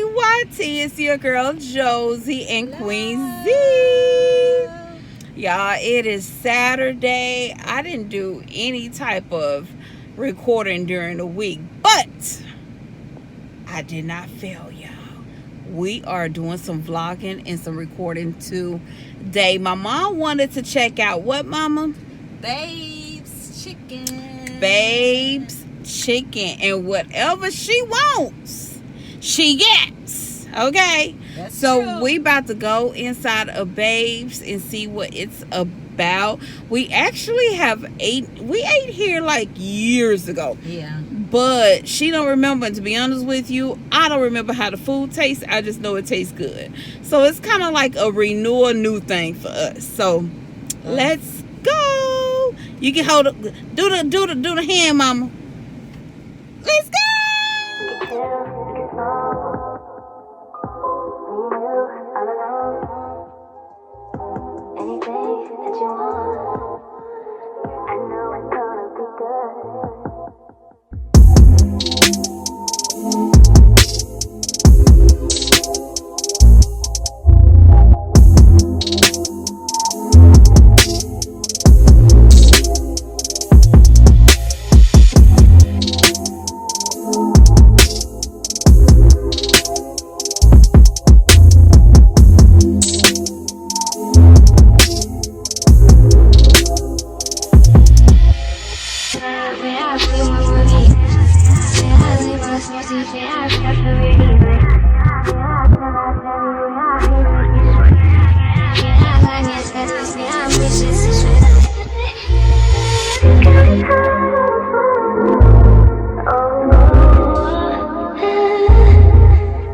YT. It's your girl Josie and Queen Z. Y'all, it is Saturday. I didn't do any type of recording during the week, but I did not fail, y'all. We are doing some vlogging and some recording today. My mom wanted to check out what, Mama? Babes Chicken. Babes Chicken. And whatever she wants, she gets. Okay? That's so true. We about to go inside of Babes and see what it's about. We actually we ate here like years ago. Yeah. But she don't remember, and to be honest with you, I don't remember how the food tastes. I just know it tastes good. So it's kind of like a renewal new thing for us. So let's go. You can hold it. Do the hand, Mama. Let's go.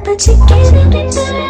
But you can't get better.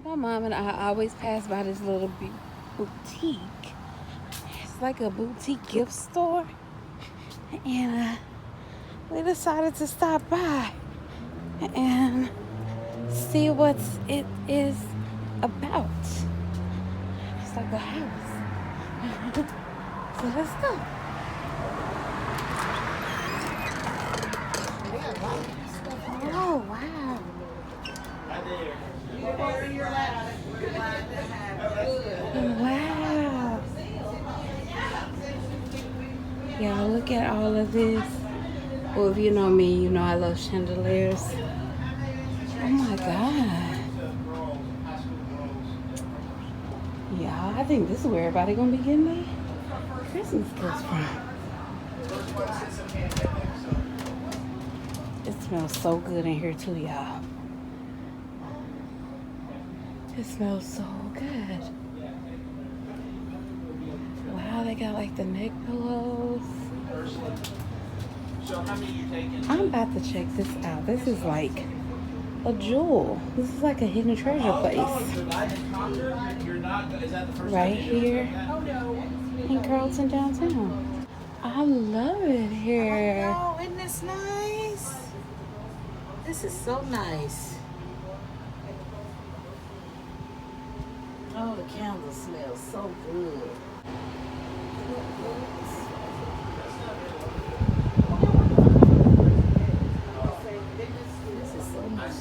My mom and I always pass by this little boutique. It's like a boutique gift store. And we decided to stop by and see what it is about. It's like a house. So let's go. Oh, wow. Wow. Y'all, look at all of this. Well, if you know me, you know I love chandeliers. Oh my God. Y'all, I think this is where everybody gonna be getting their Christmas gifts from. It smells so good in here too, y'all. It smells so good. Wow, they got like the neck pillows. I'm about to check this out. This is like a jewel. This is like a hidden treasure place. Right here in Carlton downtown. I love it here. Oh, isn't this nice? This is so nice. Oh, the candle smells so good. This is so nice.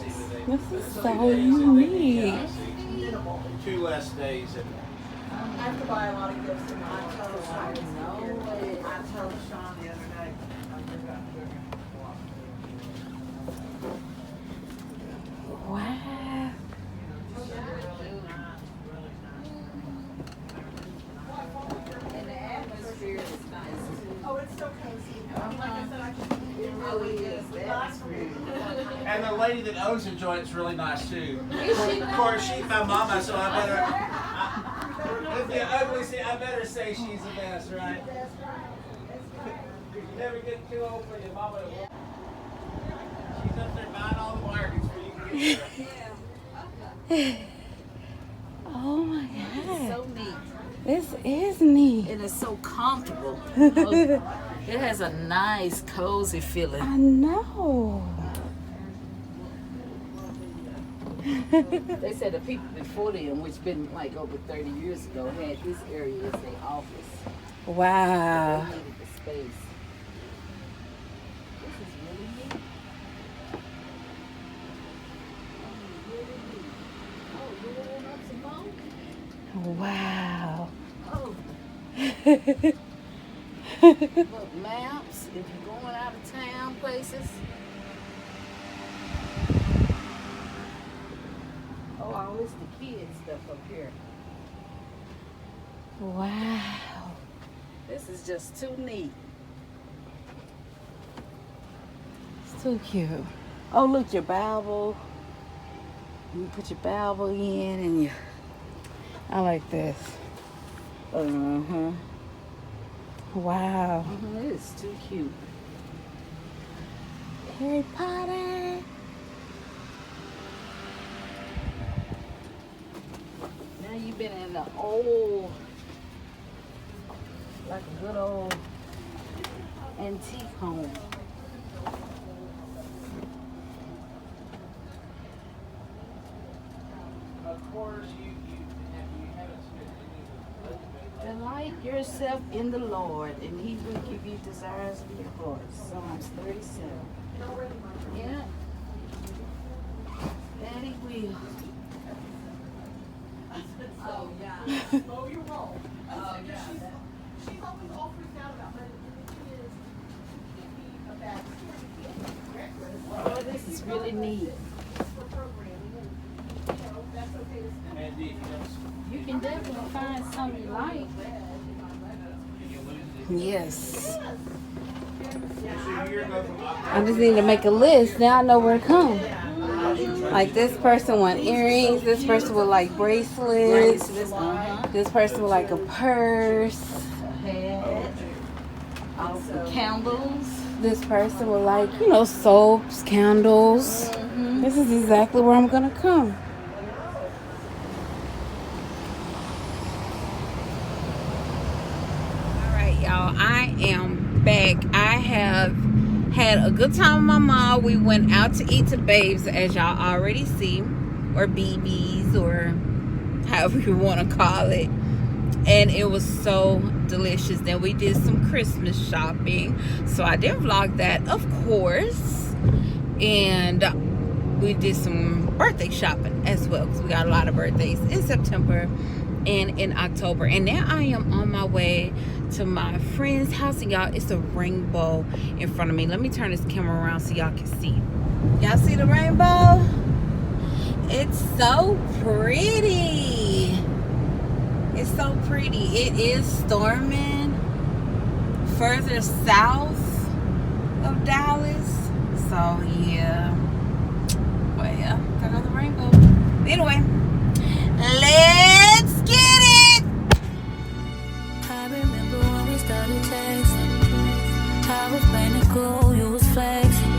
This is so unique. 2 less days. I have to buy a lot of gifts and I told Sean the other day. Wow. frozen joint's really nice too. Of course, she's my mama, so I better. If you ugly see, I better say she's the best, right? You never get too old for your mama. She's up there buying all the bargains for you to get there. Oh my It's God. so neat. This is neat. It is so comfortable. It has a nice, cozy feeling. I know. They said the people before them, which been like over 30 years ago, had this area as their office. Wow. They needed the space. This is really neat. Oh, you want up some more? Wow. Oh. Look, maps, if you're going out of town places. Oh, all this the kids stuff up here. Wow. This is just too neat. It's too cute. Oh, look, your Bible. You put your Bible in and you. I like this. Uh-huh. Wow. It is too cute. Harry Potter. Now you've been in the old, like a good old antique home. Of course, you haven't spent any of the Delight yourself in the Lord, and He will give you desires of your heart. Psalms 37. Yeah. Daddy will. Oh, yeah. Oh, you're wrong. She's always all freaked out about money. The thing is, it can be a bad Oh, this is really neat. for programming, and, that's okay to say. And if you don't, You can definitely find something you like. you lose it. Yes. So you're going from I just need to make a list. Now I know where to come. Like this person want earrings. This person would like bracelets. This person would like a purse. Hat. Also candles. This person would like, soaps, candles. This is exactly where I'm gonna come. All right, y'all. I am back. I have had a good time with my mom. We went out to eat to Babes, as y'all already see, or BBs, or however you want to call it. And it was so delicious. Then we did some Christmas shopping, so I did vlog that, of course. And we did some birthday shopping as well, because we got a lot of birthdays in September and in October. And now I am on my way to my friend's house, and y'all, it's a rainbow in front of me. Let me turn this camera around so y'all can see. Y'all see the rainbow? It's so pretty. It's so pretty. It is storming further south of Dallas. So yeah. But yeah, got another rainbow. Anyway, let's get it. I remember when we started texting. I was playing it cool, you was flexing.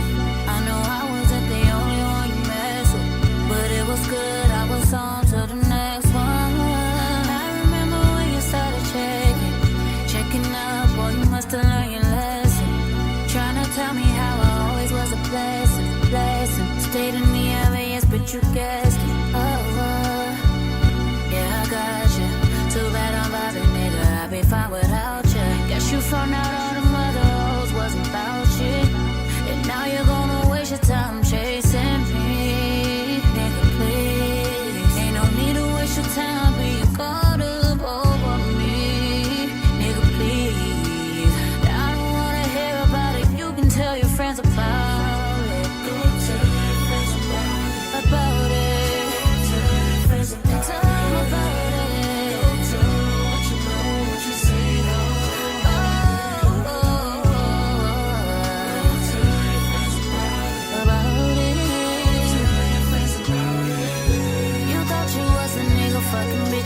I know I wasn't the only one you messed with, but it was good, I was on to the next one. I remember when you started checking up, boy, you must have learned your lesson. Trying to tell me how I always was a blessing. Stayed in the LAS, but you guessed it. Yeah, I got you. Too bad I'm vibing, nigga. I'd be fine without you. Guess you found out all the mother hoes wasn't about you. And now you're gonna waste your time chasing me. Nigga, please. Ain't no need to waste your time being caught up over me. Nigga, please. I don't wanna hear about it. You can tell your friends about it. Go tell your friends about it.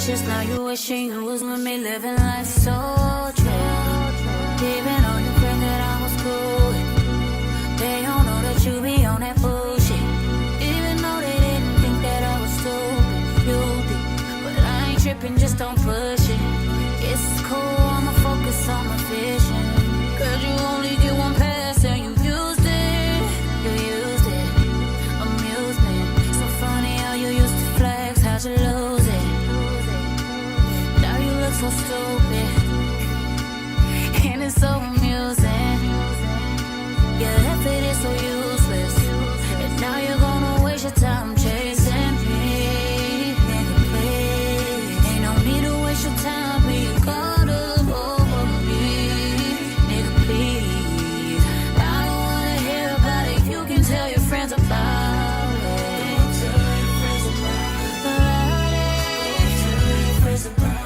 bitches, now you wishing you was with me, living life so chill. Even on your friend that I was cool with, they don't know that you be on that bullshit. Even though they didn't think that I was stupid, you did. But I ain't tripping, just don't push it. It's cool, I'ma focus on my vision. Cause you only get one pass and you used it. You used it, amusement. So funny how you used to flex, how'd you lose it? Now you look so stupid, and it's so amusing. Your effort is so useless, and now you're gonna waste your time chasing me. Nigga, please, ain't no need to waste your time being caught up over me. Nigga, please, I don't wanna hear about it. You can tell your friends about it. Tell your friends about it. Tell your friends about it.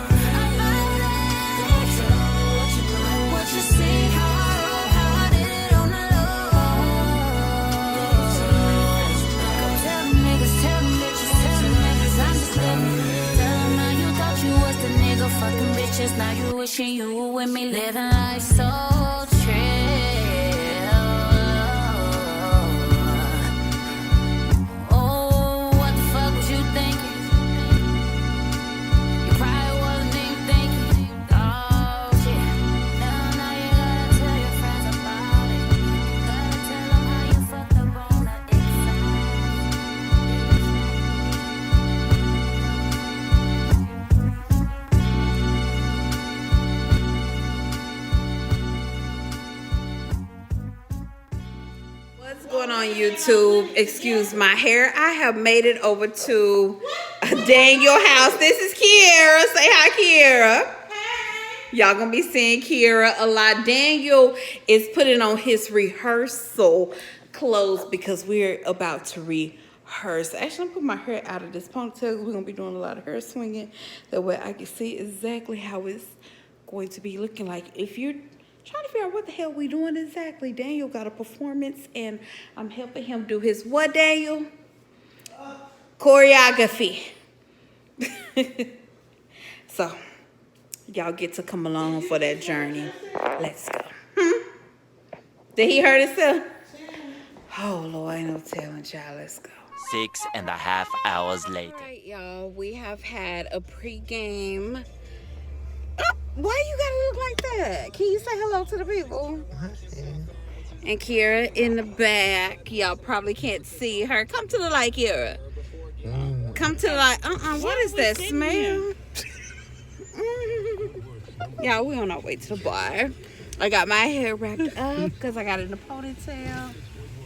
What you see, how I did it on the low. Tell them niggas, tell them bitches, tell them niggas I'm just living. Tell them how you thought you was the nigga, fucking bitches. Now you wishing you were with me, living life so chill. Oh, what the fuck was you thinking? You probably wasn't even thinking. Oh shit. Now you gotta tell your friends about it. Gotta tell them how you fucked up on the What's going on YouTube? Excuse my hair. I have made it over to Daniel's house. This is Kiera. Say hi, Kiera. Y'all gonna be seeing Kiera a lot. Daniel is putting on his rehearsal clothes because we're about to rehearse. Actually, I'm putting my hair out of this ponytail. We're gonna be doing a lot of hair swinging. That way I can see exactly how it's going to be looking like. If you're trying to figure out what the hell we doing exactly, Daniel got a performance and I'm helping him do his what, Daniel? Choreography. So y'all get to come along for that journey. Let's go. Did he hurt himself? Oh Lord, ain't no telling, child. Let's go. 6.5 hours later. All right, y'all. We have had a pregame. Why you gotta look like that? Can you say hello to the people? And Kiera in the back. Y'all probably can't see her. Come to the light, Kiera. Come to the light. What is that smell? Y'all, we on our way to the bar. I got my hair wrapped up because I got it in a ponytail.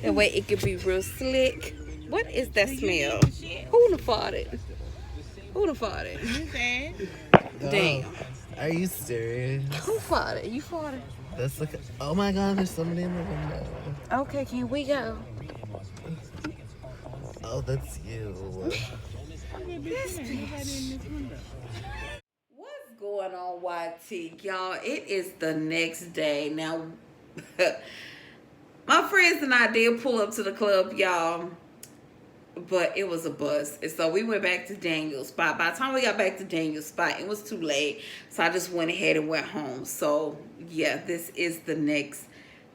That way it could be real slick. What is that smell? Who the farted? Who the farted? Damn. Are you serious? Who farted? You farted? That's like, oh my god, there's somebody in the window. Okay, can we go? Oh, that's you. This bitch. What's going on, YT? Y'all, it is the next day. Now, my friends and I did pull up to the club, y'all. But it was a bus. And so we went back to Daniel's spot. By the time we got back to Daniel's spot, it was too late. So I just went ahead and went home. So yeah, this is the next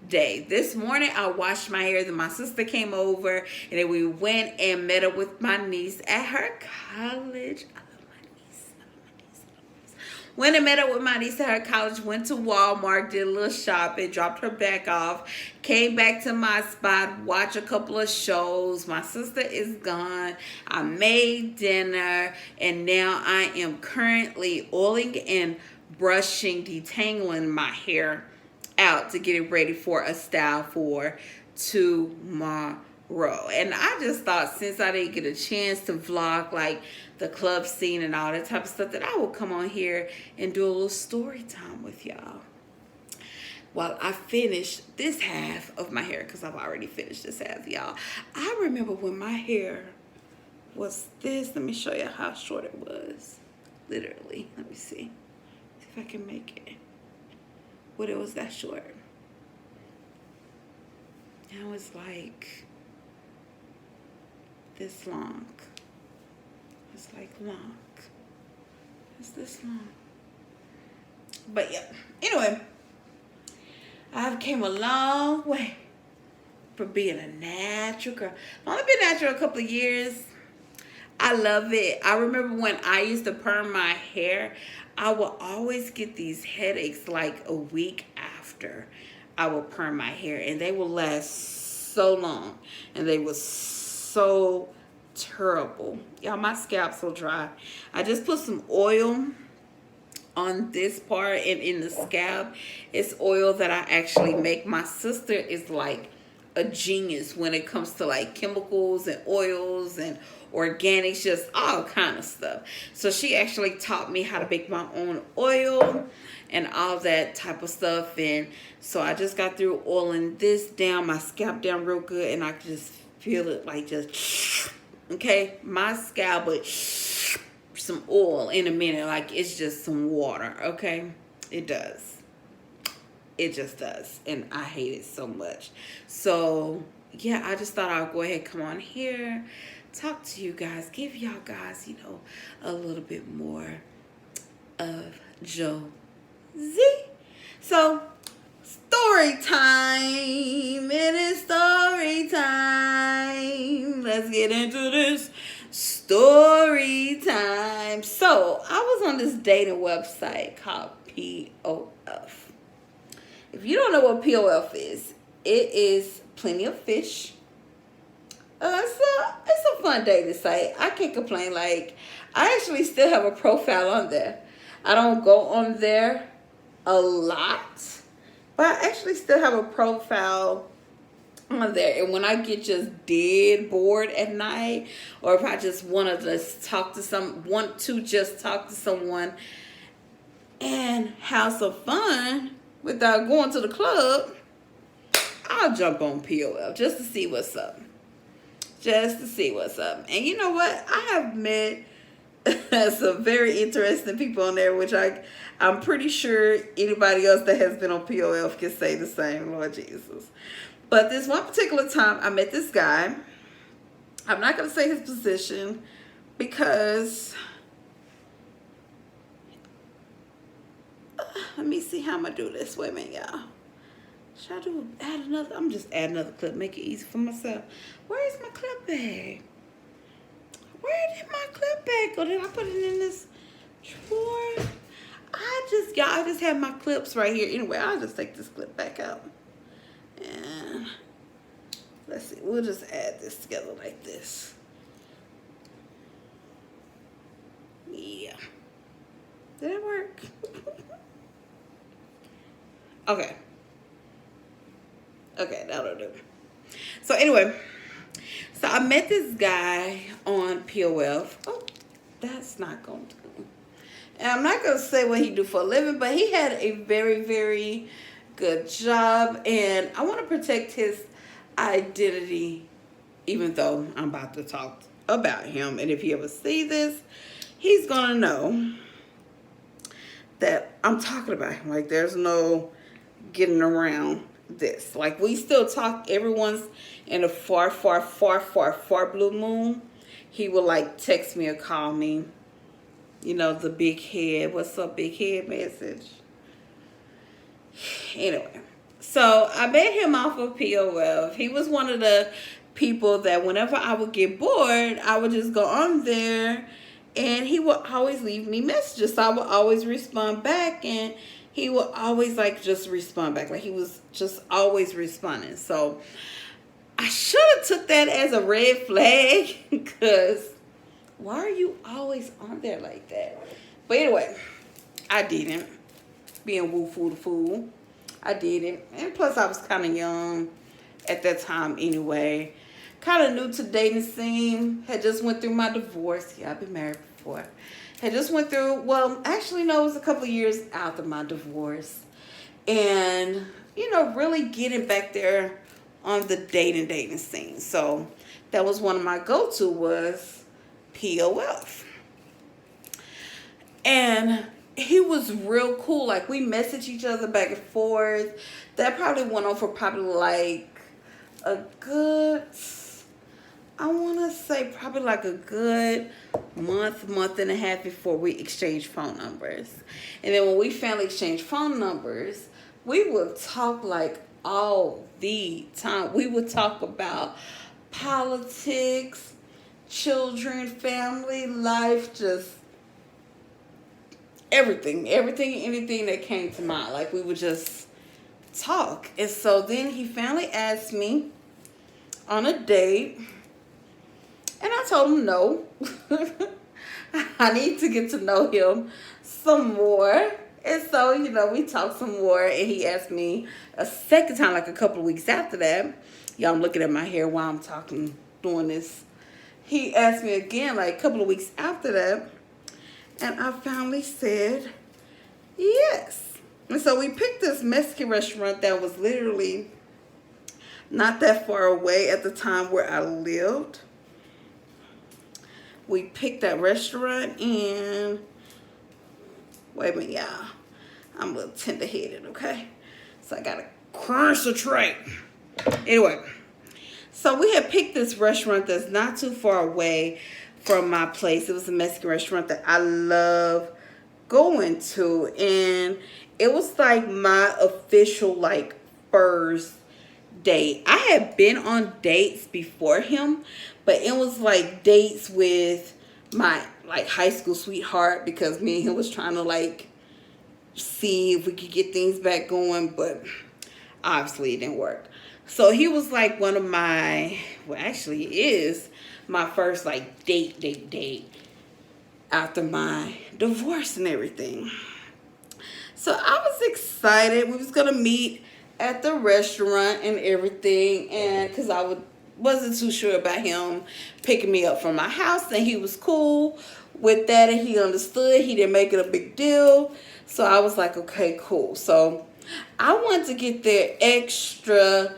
day. This morning I washed my hair. Then my sister came over. And then we went and met up with my niece at her college. Went and met up with my niece at her college, went to Walmart, did a little shopping, dropped her back off, came back to my spot, watched a couple of shows. My sister is gone. I made dinner, and now I am currently oiling and brushing, detangling my hair out to get it ready for a style for tomorrow. And I just thought, since I didn't get a chance to vlog like the club scene and all that type of stuff, that I will come on here and do a little story time with y'all while I finish this half of my hair, because I've already finished this half, y'all. I remember when my hair was this. Let me show you how short it was. Literally, let me see if I can make it. When it was that short. Now it's like this long. It's like long. It's this long. But yeah. Anyway, I've came a long way from being a natural girl. I've only been natural a couple of years. I love it. I remember when I used to perm my hair, I would always get these headaches like a week after I would perm my hair, and they would last so long, and they were so terrible. Y'all, my scalp's so dry. I just put some oil on this part and in the scalp. It's oil that I actually make. My sister is like a genius when it comes to like chemicals and oils and organics, just all kind of stuff. So she actually taught me how to make my own oil and all that type of stuff. And so I just got through oiling this down, my scalp down real good, and I could just feel it like just, okay, my scalp would some oil in a minute, like it's just some water. Okay, it does. It just does, and I hate it so much. So yeah, I just thought I'd go ahead, come on here, talk to you guys, give y'all guys, you know, a little bit more of Josie. So story time. It is story time. Let's get into this story time. So I was on this dating website called POF. If you don't know what POF is, it is plenty of fish. It's a fun dating site. I can't complain. Like, I actually still have a profile on there. I don't go on there a lot, but I actually still have a profile on there. And when I get just dead bored at night, or if I just want to just talk to someone and have some fun without going to the club, I'll jump on POF just to see what's up. Just to see what's up. And you know what? I have met some very interesting people on there, which I'm pretty sure anybody else that has been on POF can say the same, Lord Jesus. But this one particular time, I met this guy. I'm not going to say his position because let me see how I'm going to do this. Wait a minute, y'all. Should I add another? I'm just add another clip, make it easy for myself. Where is my clip bag? Where did my clip bag go? Did I put it in this drawer? I just have my clips right here. Anyway, I'll just take this clip back out. And let's see, we'll just add this together like this. Yeah. Did it work? Okay. Okay, that'll do. So anyway, so I met this guy on POF. Oh, that's not going to do. And I'm not going to say what he do for a living, but he had a very, very good job. And I want to protect his identity, even though I'm about to talk about him. And if he ever see this, he's going to know that I'm talking about him. Like, there's no getting around this. Like, we still talk every once in a far blue moon. He will like text me or call me, you know, the big head, what's up big head message. Anyway, so I met him off of POF. He was one of the people that whenever I would get bored, I would just go on there and he would always leave me messages. So I would always respond back, and he would always like just respond back. Like, he was just always responding. So I should have took that as a red flag, because why are you always on there like that? But anyway, I didn't. Being woo-foo the fool. I didn't. And plus I was kind of young at that time anyway. Kind of new to the dating scene. Had just went through my divorce. Yeah, I've been married before. Had just went through, well, actually, no, it was a couple of years after my divorce. And, you know, really getting back there on the dating scene. So that was one of my go-to was POF. And he was real cool. Like, we messaged each other back and forth. That probably went on for probably like a good, I want to say probably like a good month and a half before we exchanged phone numbers. And then when we finally exchanged phone numbers, we would talk like all the time. We would talk about politics, children, family, life, just everything, anything that came to mind. Like we would just talk. And so then he finally asked me on a date, and I told him no. I need to get to know him some more. And so, we talked some more, and he asked me a second time, like a couple of weeks after that. Y'all, I'm looking at my hair while I'm talking, doing this. He asked me again, like a couple of weeks after that, and I finally said yes. And so we picked this Mexican restaurant that was literally not that far away at the time where I lived. We picked that restaurant, and wait a minute, y'all. I'm a little tender-headed, okay? So I gotta concentrate. Anyway, so we had picked this restaurant that's not too far away from my place. It was a Mexican restaurant that I love going to, and it was like my official like first date. I had been on dates before him, but it was like dates with my like high school sweetheart, because me and him was trying to like see if we could get things back going, but obviously it didn't work. So he was like one of my, well, actually is my first like date after my divorce and everything. So I was excited. We was gonna meet at the restaurant and everything, and because wasn't too sure about him picking me up from my house, and he was cool with that, and he understood. He didn't make it a big deal. So I was like, okay, cool. So I wanted to get there extra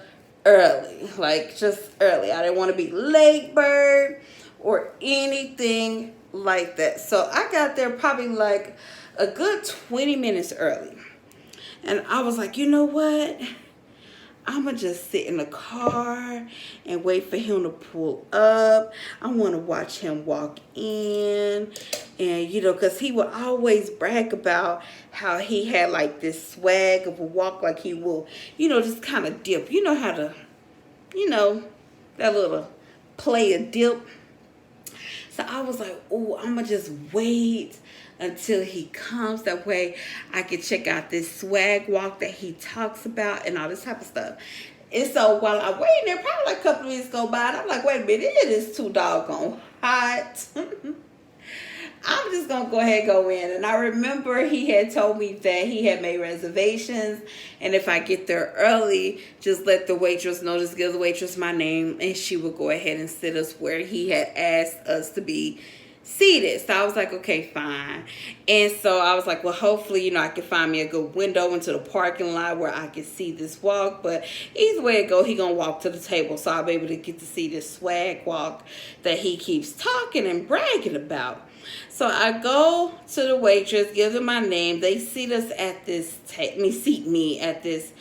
early, like just early. I didn't want to be late bird or anything like that. So I got there probably like a good 20 minutes early. And I was like, you know what? I'm going to just sit in the car and wait for him to pull up. I want to watch him walk in. And, because he would always brag about how he had like this swag of a walk, like he will, just kind of dip. You know how to, that little play a dip. So I was like, oh, I'm going to just wait until he comes. That way I can check out this swag walk that he talks about and all this type of stuff. And so while I'm waiting there, probably like a couple of minutes go by, and I'm like, wait a minute, it is too doggone hot. I'm just going to go ahead and go in. And I remember he had told me that he had made reservations, and if I get there early, just let the waitress know, just give the waitress my name, and she would go ahead and sit us where he had asked us to be seated. So I was like, okay, fine. And so I was like, well, hopefully, I can find me a good window into the parking lot where I can see this walk. But either way it go, he gonna walk to the table, so I'll be able to get to see this swag walk that he keeps talking and bragging about. So I go to the waitress, give them my name. They seat us at this seat me at this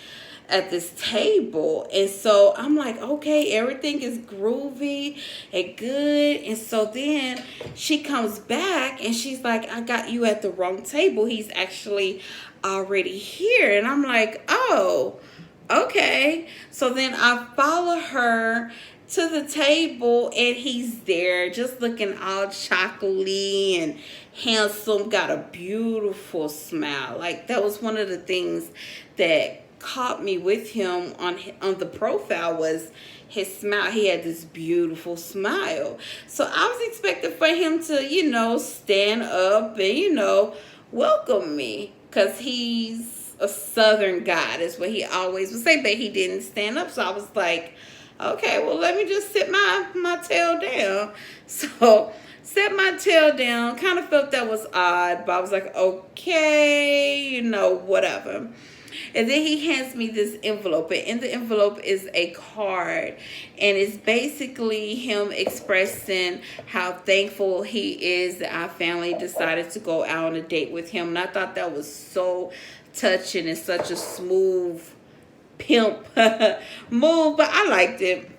table. And so I'm like, okay, everything is groovy and good. And so then she comes back and she's like, I got you at the wrong table. He's actually already here. And I'm like, oh, okay. So then I follow her to the table, and he's there just looking all chocolatey and handsome, got a beautiful smile. Like, that was one of the things that caught me with him on the profile, was his smile. He had this beautiful smile. So I was expecting for him to, stand up and, welcome me, because he's a Southern guy. That's what he always would say, but he didn't stand up. So I was like, okay, well, let me just sit my tail down. So set my tail down. Kind of felt that was odd, but I was like, okay, whatever. And then he hands me this envelope, and in the envelope is a card, and it's basically him expressing how thankful he is that our family decided to go out on a date with him. And I thought that was so touching and such a smooth pimp move, but I liked it.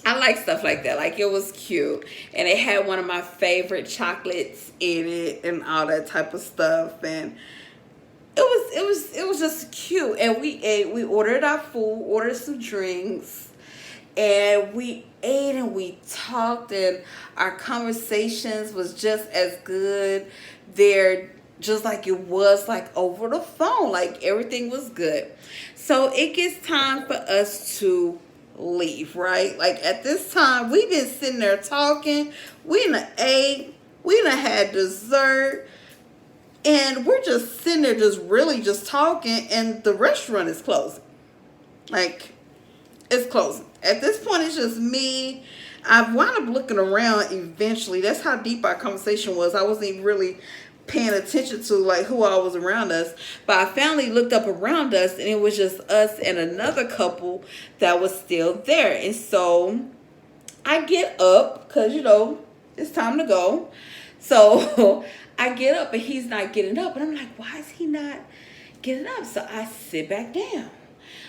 I like stuff like that. Like, it was cute, and it had one of my favorite chocolates in it and all that type of stuff, and it was just cute. And we ate. We ordered our food, ordered some drinks, and we ate and we talked, and our conversations was just as good there, just like it was like over the phone. Like, everything was good. So it gets time for us to leave, right? Like, at this time, we've been sitting there talking. We done ate. We done had dessert. And we're just sitting there just really just talking. And the restaurant is closing. Like, it's closing. At this point, it's just me. I wound up looking around eventually. That's how deep our conversation was. I wasn't even really paying attention to like who all was around us, but I finally looked up around us, and it was just us and another couple that was still there. And so I get up because, you know, it's time to go. So I get up and he's not getting up, and I'm like, why is he not getting up? So I sit back down.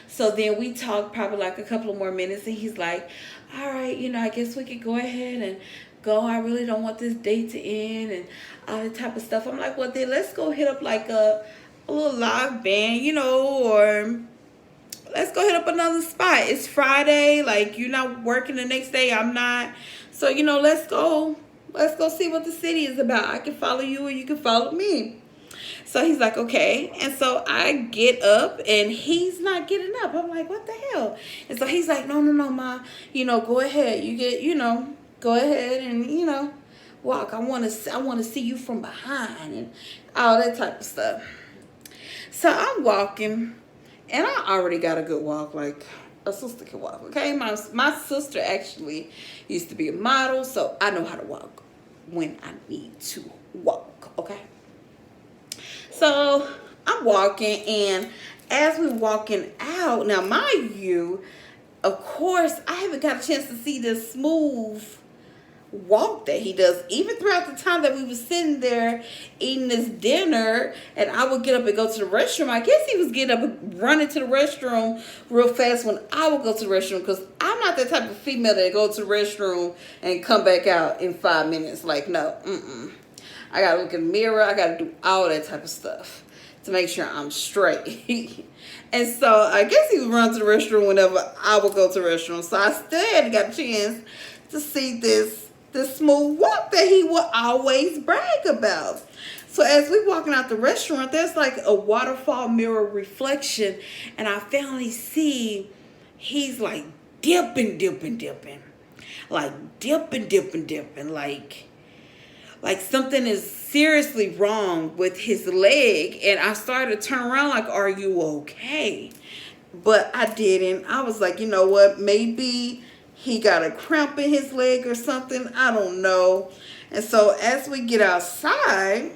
So then we talk probably like a couple of more minutes, and he's like, all right, you know, I guess we could go ahead and go. I really don't want this date to end and all that type of stuff. I'm like, well, then let's go hit up like a little live band, you know, or let's go hit up another spot. It's Friday. Like, you're not working the next day. I'm not. So, you know, let's go see what the city is about. I can follow you or you can follow me. So he's like, okay. And so I get up and he's not getting up. I'm like, what the hell? And so he's like, no, ma, you know, go ahead. You get, you know, go ahead and, you know, walk. I want to see you from behind and all that type of stuff. So I'm walking, and I already got a good walk, like a sister can walk. Okay, my sister actually used to be a model, so I know how to walk when I need to walk. Okay. So I'm walking, and as we're walking out, now mind you, of course, I haven't got a chance to see this smooth walk that he does, even throughout the time that we were sitting there eating this dinner, and I would get up and go to the restroom. I guess he was getting up and running to the restroom real fast when I would go to the restroom, because I'm not that type of female that go to the restroom and come back out in 5 minutes. Like, no, I gotta look in the mirror. I gotta do all that type of stuff to make sure I'm straight. And so I guess he would run to the restroom whenever I would go to the restroom. So I still hadn't got a chance to see this smooth walk that he would always brag about. So as we walking out the restaurant, there's like a waterfall mirror reflection, and I finally see he's like dipping, like dipping, like something is seriously wrong with his leg. And I started to turn around like, are you okay? But I didn't. I was like, you know what, maybe he got a cramp in his leg or something. I don't know. And so as we get outside,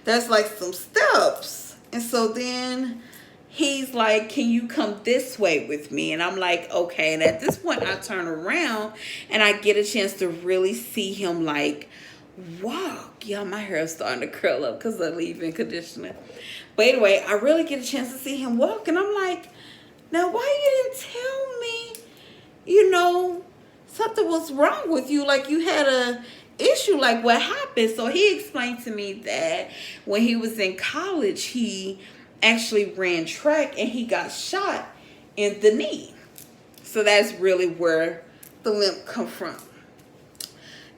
there's like some steps. And so then he's like, can you come this way with me? And I'm like, okay. And at this point, I turn around and I get a chance to really see him like walk. Y'all, my hair is starting to curl up because of leave-in conditioner. But anyway, I really get a chance to see him walk. And I'm like, now why you didn't tell me, you know, something was wrong with you? Like, you had a issue, like what happened? So he explained to me that when he was in college, he actually ran track and he got shot in the knee. So that's really where the limp come from.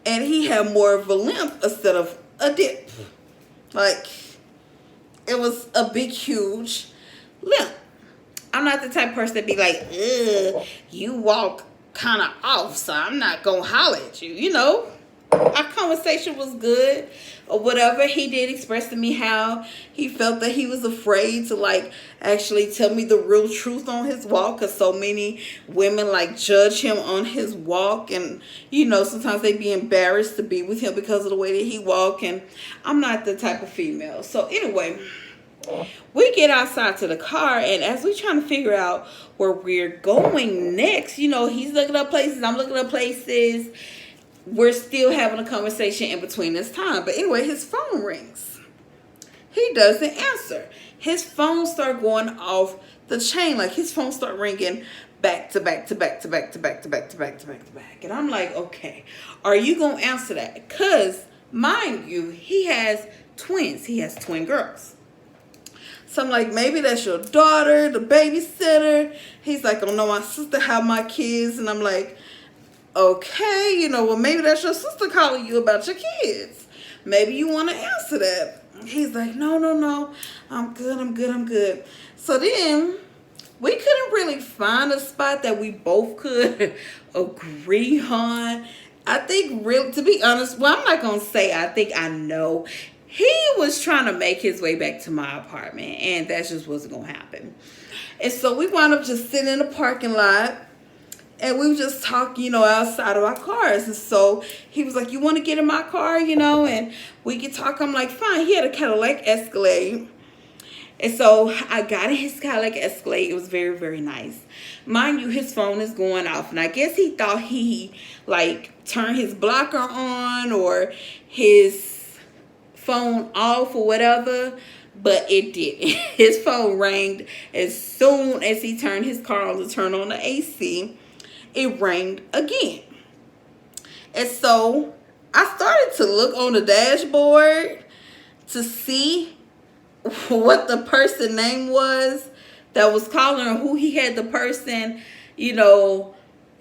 And he had more of a limp instead of a dip. Like, it was a big, huge limp. I'm not the type of person to be like, ugh, you walk kind of off, so I'm not going to holler at you, you know. Our conversation was good or whatever. He did express to me how he felt that he was afraid to like actually tell me the real truth on his walk, because so many women like judge him on his walk, and you know, sometimes they be embarrassed to be with him because of the way that he walk. And I'm not the type of female. So anyway, we get outside to the car, and as we trying to figure out where we're going next, you know, he's looking up places, I'm looking up places. We're still having a conversation in between this time. But anyway, his phone rings. He doesn't answer. His phone start going off the chain. Like, his phone start ringing back to back to back to back to back to back to back to back to back. And I'm like, okay, are you going to answer that? Because, mind you, he has twins. He has twin girls. So I'm like, maybe that's your daughter, the babysitter. He's like, oh no, my sister have my kids. And I'm like, okay, you know, well, maybe that's your sister calling you about your kids. Maybe you want to answer that. He's like, no, I'm good. So then we couldn't really find a spot that we both could agree on. I think, really, to be honest, well, I'm not going to say I think I know. He was trying to make his way back to my apartment, and that just wasn't going to happen. And so we wound up just sitting in the parking lot, and we were just talking, you know, outside of our cars. And so he was like, you want to get in my car, you know, and we could talk. I'm like, fine. He had a Cadillac Escalade. And so I got in his Cadillac Escalade. It was very, very nice. Mind you, his phone is going off. And I guess he thought he, like, turned his blocker on or his phone off or whatever. But it didn't. His phone rang as soon as he turned his car on to turn on the AC. It rang again. And so I started to look on the dashboard to see what the person name was that was calling, or who he had the person, you know,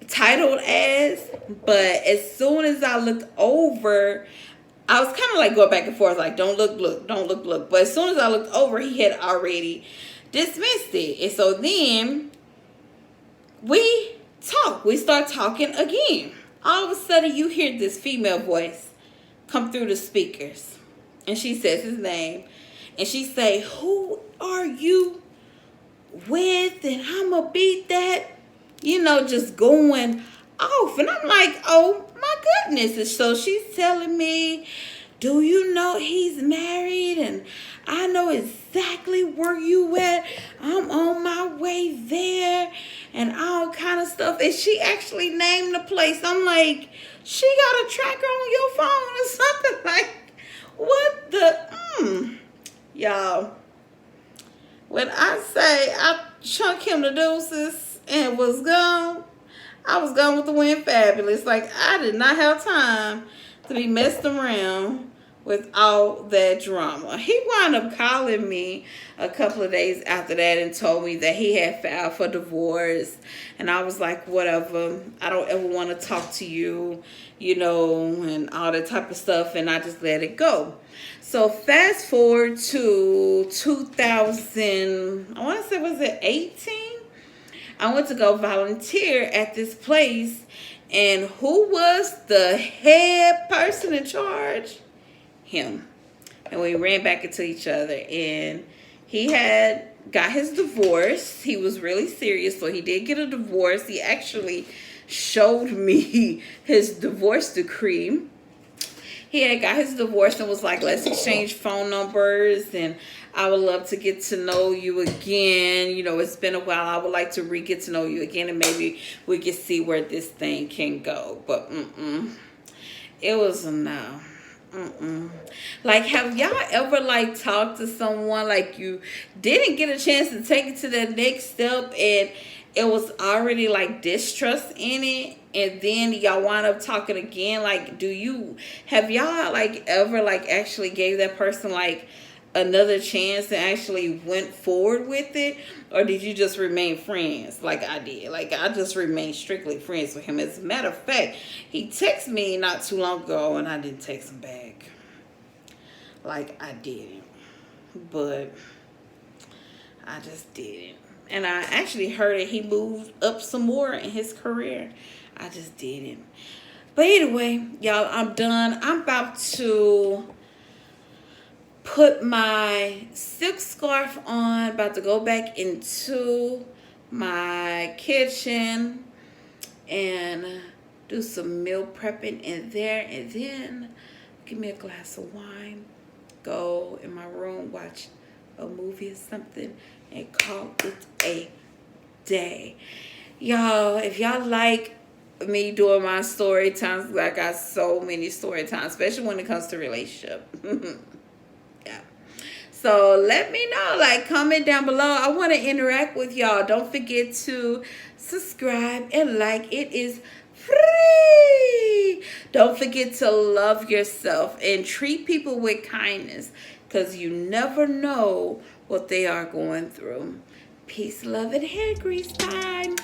titled as. But as soon as I looked over, I was kind of like going back and forth, like, don't look, don't look. But as soon as I looked over, he had already dismissed it. And so then we start talking again. All of a sudden you hear this female voice come through the speakers, and she says his name, and she say, who are you with? And I'ma beat that, you know, just going off. And I'm like, oh my goodness. And so she's telling me, do you know he's married? And I know exactly where you at. I'm on my way there. And all kind of stuff. And she actually named the place. I'm like, she got a tracker on your phone or something. Like, what the, y'all. When I say I chunked him the deuces and was gone, I was gone with the wind fabulous. Like, I did not have time to be messed around with all that drama. He wound up calling me a couple of days after that and told me that he had filed for divorce. And I was like, whatever. I don't ever want to talk to you, you know, and all that type of stuff. And I just let it go. So fast forward to 2000, I want to say, was it 18? I went to go volunteer at this place. And who was the head person in charge? Him. And we ran back into each other, and he had got his divorce. He was really serious, so he did get a divorce. He actually showed me his divorce decree. He had got his divorce and was like, let's exchange phone numbers, and I would love to get to know you again. You know, it's been a while. I would like to get to know you again, and maybe we can see where this thing can go. But it was a no. Like, have y'all ever like talked to someone like you didn't get a chance to take it to that next step, and it was already like distrust in it, and then y'all wind up talking again? Like, have y'all like ever like actually gave that person like another chance and actually went forward with it? Or did you just remain friends like I did? Like, I just remained strictly friends with him. As a matter of fact, he texted me not too long ago, and I didn't text him back. Like, I didn't. But I just didn't. And I actually heard that he moved up some more in his career. I just didn't. But anyway, y'all, I'm done. I'm about to put my silk scarf on, about to go back into my kitchen and do some meal prepping in there, and then give me a glass of wine, go in my room, watch a movie or something, and call it a day. Y'all, if y'all like me doing my story times, I got so many story times, especially when it comes to relationship. Yeah. So let me know, like, comment down below. I want to interact with y'all. Don't forget to subscribe and like. It is free. Don't forget to love yourself and treat people with kindness, because you never know what they are going through. Peace, love, and hair grease time.